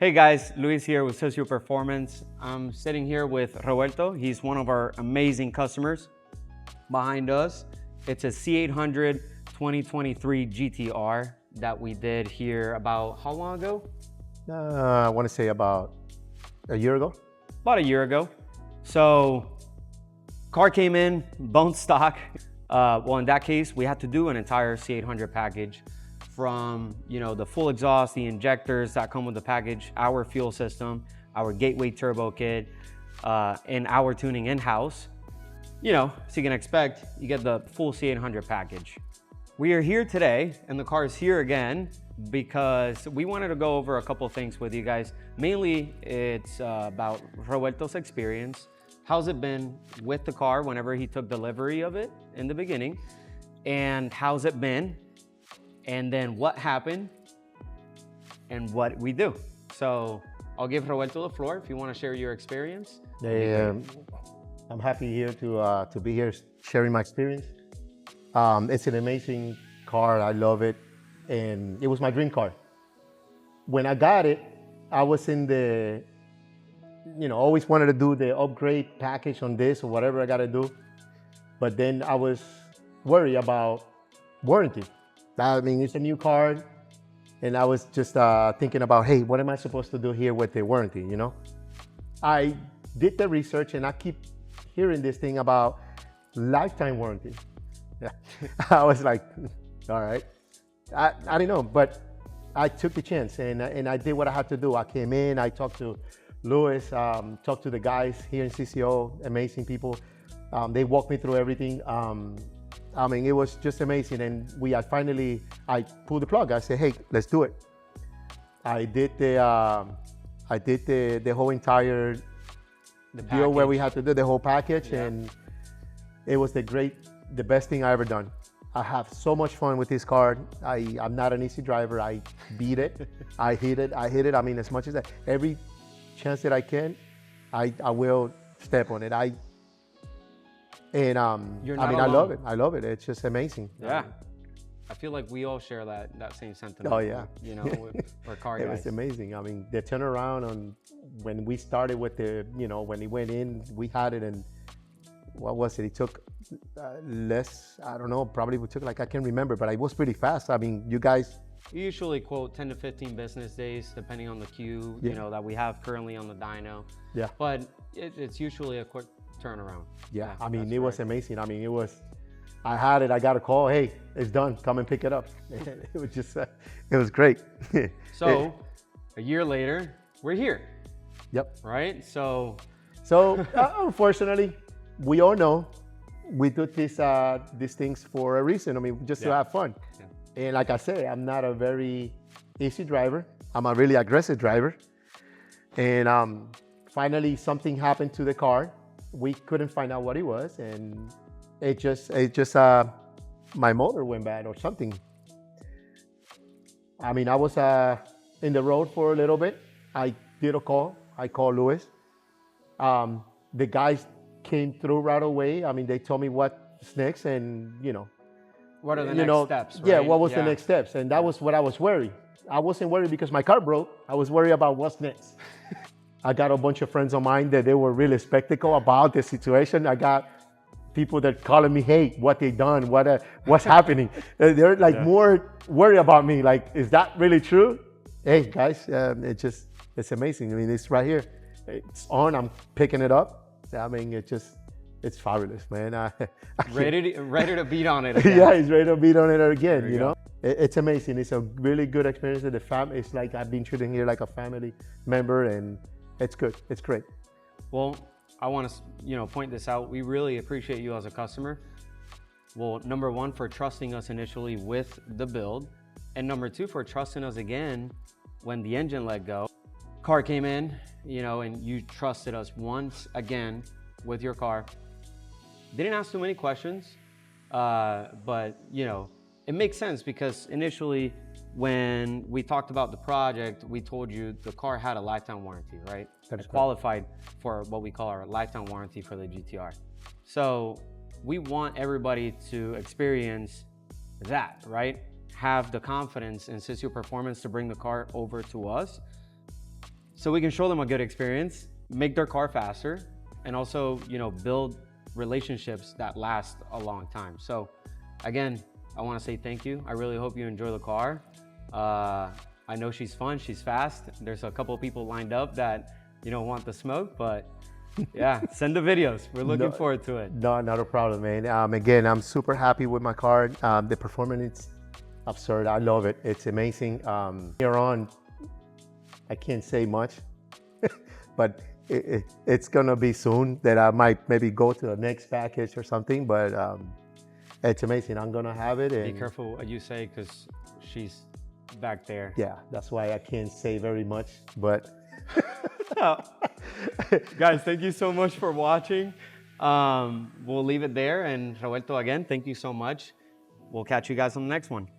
Hey guys, Luis here with Socio Performance. I'm sitting here with Roberto. He's one of our amazing customers. Behind us, it's a C800 2023 GTR that we did here about how long ago? I want to say about a year ago. About a year ago. So, car came in, bone stock. Well, in that case, we had to do an entire C800 package from, the full exhaust, the injectors that come with the package, our fuel system, our gateway turbo kit, and our tuning in-house. So you can expect, you get the full C800 package. We are here today, and the car is here again, because we wanted to go over a couple of things with you guys. Mainly, it's about Roberto's experience. How's it been with the car whenever he took delivery of it in the beginning? And how's it been? And then what happened and what we do. So I'll give Roberto the floor if you want to share your experience. I'm happy here to be here sharing my experience. It's an amazing car. I love it. And it was my dream car. When I got it, I was in the, always wanted to do the upgrade package on this or whatever I got to do. But then I was worried about warranty. I mean, it's a new car, and I was just thinking about, hey, what am I supposed to do here with the warranty, I did the research, and I keep hearing this thing about lifetime warranty. I was like, all right. I don't know, but I took the chance, and I did what I had to do. I came in, I talked to Luis, talked to the guys here in CCO, amazing people. They walked me through everything. I mean, it was just amazing, and I pulled the plug. I said, "Hey, let's do it." I did the whole entire deal where we had to do the whole package, and it was the best thing I ever done. I have so much fun with this car. I'm not an easy driver. I beat it. I hit it. I mean, as much as every chance that I can, I will step on it. I love it. I love it. It's just amazing. Yeah. I feel like we all share that same sentiment. Oh yeah. We're car guys. It was amazing. I mean, the turnaround on when we started with the, when he went in, we had it, and what was it? It took less, I don't know, probably we took I can't remember, but it was pretty fast. I mean, you guys. We usually quote 10 to 15 business days, depending on the queue, that we have currently on the dyno. Yeah. But it's usually a quick turnaround. Yeah, I mean, it was amazing. I mean, I had it, I got a call, hey, it's done, come and pick it up. It was just, it was great. So, a year later, we're here. Yep. Right? So unfortunately, we all know we do these things for a reason. I mean, just to have fun. Yeah. And like I say, I'm not a very easy driver. I'm a really aggressive driver. And finally, something happened to the car. We couldn't find out what it was, and it just my motor went bad or something. I mean, I was in the road for a little bit. I did a call. I called Luis. The guys came through right away. I mean, they told me what's next, and what are the next steps? Right? Yeah, what was the next steps, and that was what I was worried. I wasn't worried because my car broke. I was worried about what's next. I got a bunch of friends of mine that they were really skeptical about the situation. I got people that calling me, hey, what they done, what's happening. They're more worried about me. Like, is that really true? Hey guys, it's amazing. I mean, it's right here. It's on, I'm picking it up. I mean, it's fabulous, man. Ready to beat on it again. Yeah, he's ready to beat on it again, It's amazing. It's a really good experience. It's like I've been treating here like a family member, and it's good. It's great. Well, I want to, point this out. We really appreciate you as a customer. Well, number one, for trusting us initially with the build, and number two, for trusting us again when the engine let go. Car came in, and you trusted us once again with your car. Didn't ask too many questions, but it makes sense because initially, when we talked about the project, we told you the car had a lifetime warranty, right? It qualified for what we call our lifetime warranty for the GTR. So we want everybody to experience that, right? Have the confidence in Socio Performance to bring the car over to us so we can show them a good experience, make their car faster, and also, you know, build relationships that last a long time. So again, I want to say thank you. I really hope you enjoy the car. I know she's fun, she's fast. There's a couple of people lined up that, you know, want the smoke, but yeah, send the videos. We're looking forward to it. No, not a problem, man. Again, I'm super happy with my car. The performance is absurd. I love it. It's amazing. Here on, I can't say much, but it's gonna be soon that I might maybe go to the next package or something. But it's amazing. I'm gonna have it. And be careful what you say, because she's back there. Yeah, that's why I can't say very much. But guys, thank you so much for watching. We'll leave it there. And Roberto, again, thank you so much. We'll catch you guys on the next one.